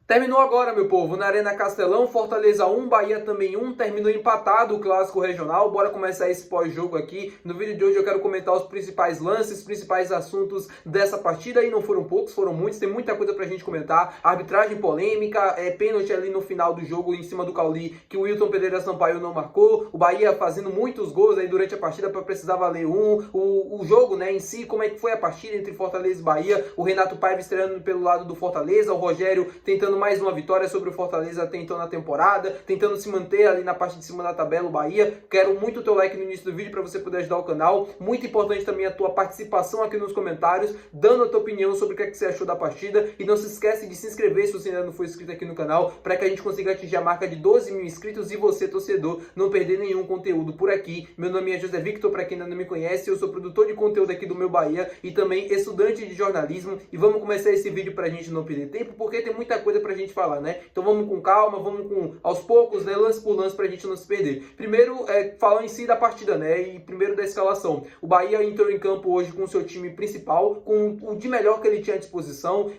Terminou agora, meu povo, na Arena Castelão, Fortaleza 1, Bahia também 1, terminou empatado o clássico regional. Bora começar esse pós-jogo aqui. No vídeo de hoje eu quero comentar os principais lances, principais assuntos dessa partida, e não foram poucos, foram muitos, tem muita coisa pra gente comentar. Arbitragem polêmica, pênalti ali no final do jogo em cima do Cauli, que o Wilton Pereira Sampaio não marcou, o Bahia fazendo muitos gols aí durante a partida para precisar valer o jogo, né, em si, como é que foi a partida entre Fortaleza e Bahia, o Renato Paiva estreando pelo lado do Fortaleza, o Rogério tentando mais uma vitória sobre o Fortaleza até então na temporada, tentando se manter ali na parte de cima da tabela, o Bahia. Quero muito o teu like no início do vídeo para você poder ajudar o canal. Muito importante também a tua participação aqui nos comentários, dando a tua opinião sobre o que, é que você achou da partida. E não se esquece de se inscrever se você ainda não for inscrito aqui no canal, para que a gente consiga atingir a marca de 12 mil inscritos e você, torcedor, não perder nenhum conteúdo por aqui. Meu nome é José Victor, para quem ainda não me conhece, eu sou produtor de conteúdo aqui do meu Bahia e também estudante de jornalismo. E vamos começar esse vídeo pra gente não perder tempo, porque tem muita coisa pra gente falar, né? Então vamos com calma, vamos com aos poucos, né, lance por lance pra gente não se perder. Primeiro, falar em si da partida, né, e primeiro da escalação. O Bahia entrou em campo hoje com o seu time principal, com o de melhor que ele tinha à disposição,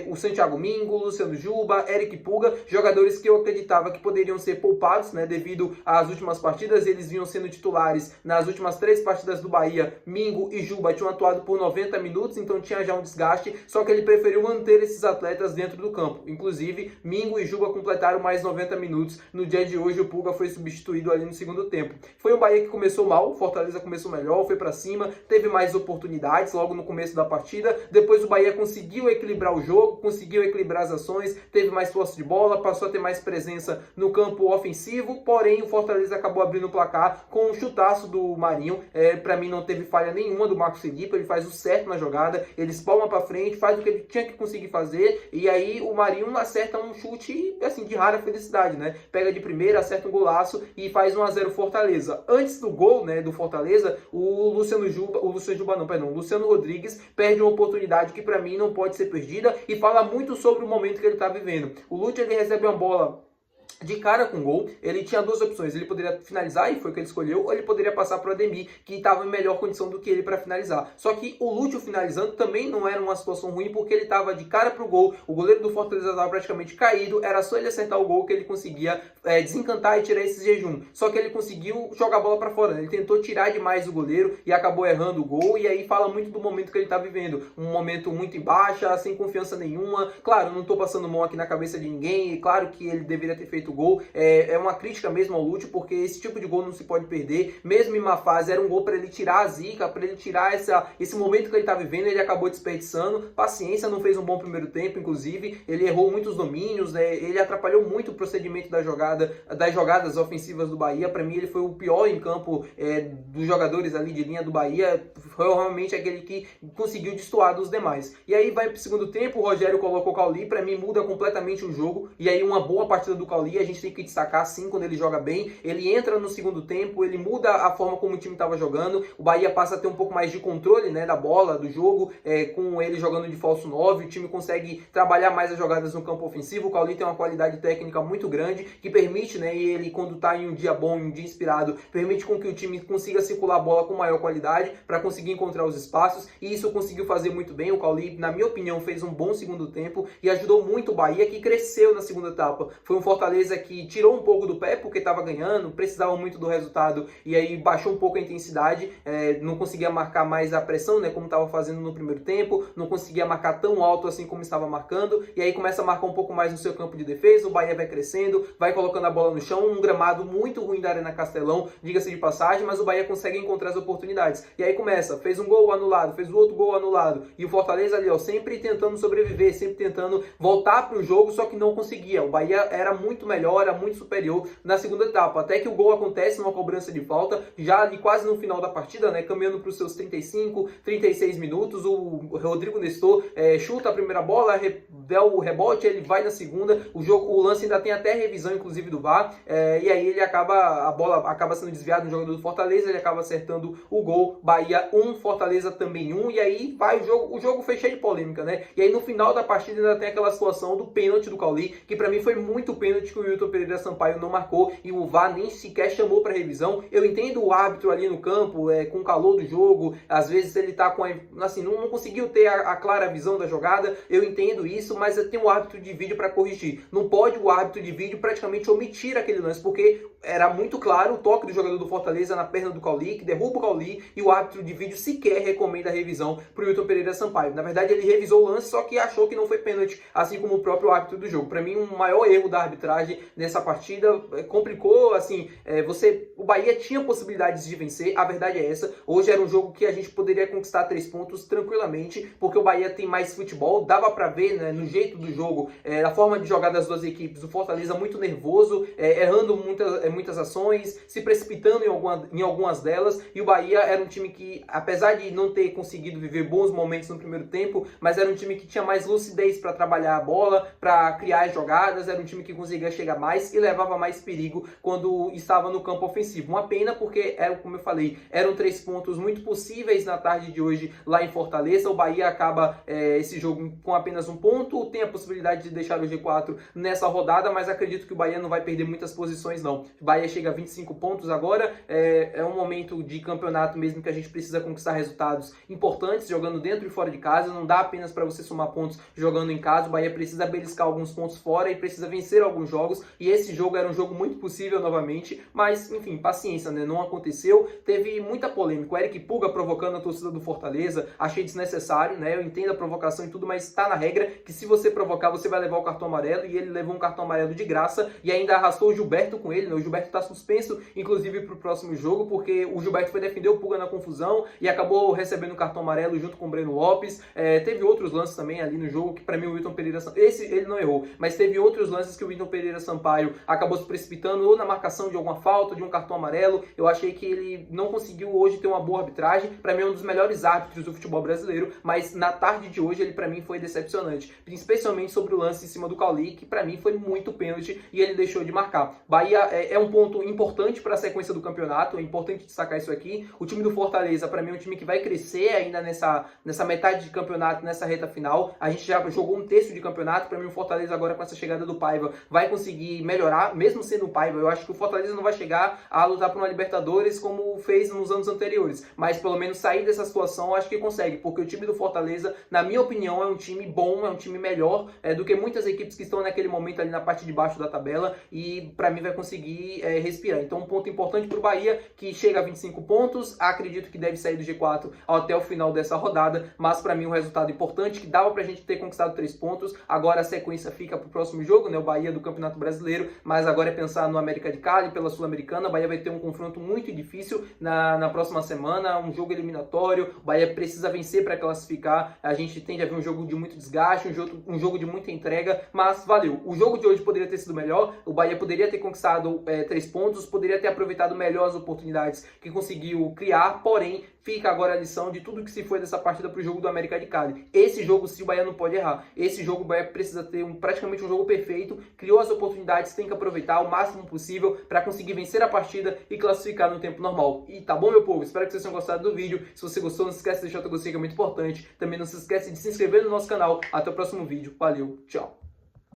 o Santiago Mingo, Luciano Juba, Eric Puga, jogadores que eu acreditava que poderiam ser poupados, né, devido às últimas partidas. Eles vinham sendo titulares nas últimas 3 partidas do Bahia. Mingo e Juba tinham atuado por 90 minutos, então tinha já um desgaste, só que ele preferiu manter esses atletas dentro do campo. Inclusive, Mingo e Juba completaram mais 90 minutos. No dia de hoje, o Puga foi substituído ali no segundo tempo. Foi um Bahia que começou mal, o Fortaleza começou melhor, foi para cima, teve mais oportunidades logo no começo da partida. Depois o Bahia conseguiu equilibrar o jogo, conseguiu equilibrar as ações, teve mais posse de bola, passou a ter mais presença no campo ofensivo, porém o Fortaleza acabou abrindo o placar com um chutaço do Marinho. Para mim não teve falha nenhuma do Marcos Felipe, ele faz o certo na jogada, ele espalma para frente, faz o que ele tinha que conseguir fazer, e aí o Marinho acerta um chute assim de rara felicidade, né? Pega de primeira, acerta um golaço e faz 1-0 Fortaleza. Antes do gol, né, do Fortaleza, o Luciano Rodrigues perde uma oportunidade que para mim não pode ser perdida e fala muito sobre o momento que ele está vivendo. O Lute, ele recebe uma bola de cara com gol, ele tinha 2 opções, ele poderia finalizar, e foi o que ele escolheu, ou ele poderia passar para o Ademir, que estava em melhor condição do que ele para finalizar. Só que o Lúcio finalizando também não era uma situação ruim, porque ele estava de cara para o gol, o goleiro do Fortaleza estava praticamente caído, era só ele acertar o gol que ele conseguia desencantar e tirar esse jejum. Só que ele conseguiu jogar a bola para fora, né? Ele tentou tirar demais o goleiro e acabou errando o gol, e aí fala muito do momento que ele está vivendo, um momento muito em baixa, sem confiança nenhuma. Claro, não estou passando mão aqui na cabeça de ninguém, e claro que ele deveria ter feito gol, é uma crítica mesmo ao Lúcio, porque esse tipo de gol não se pode perder, mesmo em má fase. Era um gol para ele tirar a zica, para ele tirar esse momento que ele está vivendo. Ele acabou desperdiçando, paciência, não fez um bom primeiro tempo, inclusive, ele errou muitos domínios, né? Ele atrapalhou muito o procedimento das jogadas ofensivas do Bahia. Para mim ele foi o pior em campo dos jogadores ali de linha do Bahia, foi realmente aquele que conseguiu destoar dos demais. E aí vai para o segundo tempo, o Rogério colocou o Cauli, para mim muda completamente o jogo, e aí uma boa partida do Cauli, a gente tem que destacar sim quando ele joga bem. Ele entra no segundo tempo, ele muda a forma como o time estava jogando, o Bahia passa a ter um pouco mais de controle, né, da bola, do jogo, com ele jogando de falso 9, o time consegue trabalhar mais as jogadas no campo ofensivo. O Cauli tem uma qualidade técnica muito grande, que permite, né, e ele quando está em um dia bom, em um dia inspirado, permite com que o time consiga circular a bola com maior qualidade, para conseguir encontrar os espaços, e isso conseguiu fazer muito bem. O Cauli, na minha opinião, fez um bom segundo tempo, e ajudou muito o Bahia, que cresceu na segunda etapa. Foi um Fortaleza que tirou um pouco do pé, porque estava ganhando, precisava muito do resultado, e aí baixou um pouco a intensidade, não conseguia marcar mais a pressão, né, como estava fazendo no primeiro tempo, não conseguia marcar tão alto assim como estava marcando, e aí começa a marcar um pouco mais no seu campo de defesa. O Bahia vai crescendo, vai colocando a bola no chão, um gramado muito ruim da Arena Castelão, diga-se de passagem, mas o Bahia consegue encontrar as oportunidades, e aí começa, fez um gol anulado, fez o outro gol anulado, e o Fortaleza ali, ó, sempre tentando sobreviver, sempre tentando voltar para o jogo, só que não conseguia. O Bahia era muito melhor, era muito superior na segunda etapa, até que o gol acontece numa cobrança de falta, já ali quase no final da partida, né, caminhando para os seus 35, 36 minutos, o Rodrigo Nestor chuta a primeira bola, dá o rebote, ele vai na segunda, o lance ainda tem até revisão, inclusive, do VAR, e aí a bola acaba sendo desviada no jogador do Fortaleza, ele acaba acertando o gol. Bahia 1, Fortaleza também 1, e aí vai o jogo foi cheio de polêmica, né, e aí no final da partida ainda tem aquela situação do pênalti do Cauli, que para mim foi muito pênalti que Wilton Pereira Sampaio não marcou e o VAR nem sequer chamou para revisão. Eu entendo o árbitro ali no campo, com o calor do jogo, às vezes ele tá com assim, não conseguiu ter a clara visão da jogada, eu entendo isso, mas tem um árbitro de vídeo para corrigir. Não pode o árbitro de vídeo praticamente omitir aquele lance, porque era muito claro o toque do jogador do Fortaleza na perna do Cauli, que derruba o Cauli, e o árbitro de vídeo sequer recomenda a revisão para o Wilton Pereira Sampaio. Na verdade, ele revisou o lance, só que achou que não foi pênalti, assim como o próprio árbitro do jogo. Para mim, um maior erro da arbitragem nessa partida, complicou, assim, o Bahia tinha possibilidades de vencer, a verdade é essa. Hoje era um jogo que a gente poderia conquistar 3 pontos tranquilamente, porque o Bahia tem mais futebol, dava para ver, né, no jeito do jogo, a forma de jogar das duas equipes, o Fortaleza muito nervoso, errando muitas ações, se precipitando em algumas delas, e o Bahia era um time que, apesar de não ter conseguido viver bons momentos no primeiro tempo, mas era um time que tinha mais lucidez para trabalhar a bola, para criar jogadas, era um time que conseguia chegar mais e levava mais perigo quando estava no campo ofensivo. Uma pena porque, como eu falei, eram 3 pontos muito possíveis na tarde de hoje lá em Fortaleza. O Bahia acaba esse jogo com apenas 1 ponto, tem a possibilidade de deixar o G4 nessa rodada, mas acredito que o Bahia não vai perder muitas posições não. O Bahia chega a 25 pontos agora, é um momento de campeonato mesmo que a gente precisa conquistar resultados importantes, jogando dentro e fora de casa, não dá apenas para você somar pontos jogando em casa, o Bahia precisa beliscar alguns pontos fora e precisa vencer alguns jogos, e esse jogo era um jogo muito possível novamente, mas enfim, paciência, né? Não aconteceu, teve muita polêmica, o Eric Puga provocando a torcida do Fortaleza, achei desnecessário, né? Eu entendo a provocação e tudo, mas está na regra que se você provocar, você vai levar o cartão amarelo, e ele levou um cartão amarelo de graça, e ainda arrastou o Gilberto com ele, né? O Gilberto está suspenso, inclusive, para o próximo jogo, porque o Gilberto foi defender o Puga na confusão e acabou recebendo o cartão amarelo junto com o Breno Lopes. Teve outros lances também ali no jogo que para mim o Wilton Pereira Sampaio, esse ele não errou, mas teve outros lances que o Wilton Pereira Sampaio acabou se precipitando ou na marcação de alguma falta, de um cartão amarelo. Eu achei que ele não conseguiu hoje ter uma boa arbitragem. Para mim é um dos melhores árbitros do futebol brasileiro, mas na tarde de hoje ele para mim foi decepcionante, especialmente sobre o lance em cima do Cauli, que para mim foi muito pênalti e ele deixou de marcar. Bahia é um ponto importante para a sequência do campeonato, é importante destacar isso aqui. O time do Fortaleza, para mim, é um time que vai crescer ainda nessa metade de campeonato, nessa reta final. A gente já jogou 1/3 de campeonato, para mim o Fortaleza agora com essa chegada do Paiva vai conseguir melhorar, mesmo sendo o Paiva. Eu acho que o Fortaleza não vai chegar a lutar por uma Libertadores como fez nos anos anteriores, mas pelo menos sair dessa situação eu acho que consegue, porque o time do Fortaleza, na minha opinião, é um time bom, é um time melhor do que muitas equipes que estão naquele momento ali na parte de baixo da tabela, e para mim vai conseguir respirar. Então um ponto importante para o Bahia, que chega a 25 pontos, acredito que deve sair do G4 até o final dessa rodada, mas para mim um resultado importante, que dava pra gente ter conquistado 3 pontos, agora a sequência fica pro próximo jogo, né, o Bahia do Campeonato Brasileiro, mas agora é pensar no América de Cali, pela Sul-Americana. O Bahia vai ter um confronto muito difícil na próxima semana, um jogo eliminatório, o Bahia precisa vencer para classificar, a gente tende a ver um jogo de muito desgaste, um jogo de muita entrega, mas valeu. O jogo de hoje poderia ter sido melhor, o Bahia poderia ter conquistado 3 pontos, poderia ter aproveitado melhor as oportunidades que conseguiu criar, porém fica agora a lição de tudo que se foi dessa partida para o jogo do América de Cali. Esse jogo sim o Bahia não pode errar. Esse jogo o Bahia precisa ter praticamente um jogo perfeito, criou as oportunidades, tem que aproveitar o máximo possível para conseguir vencer a partida e classificar no tempo normal. E tá bom, meu povo? Espero que vocês tenham gostado do vídeo. Se você gostou, não se esquece de deixar o teu gostei, que é muito importante. Também não se esquece de se inscrever no nosso canal. Até o próximo vídeo. Valeu, tchau!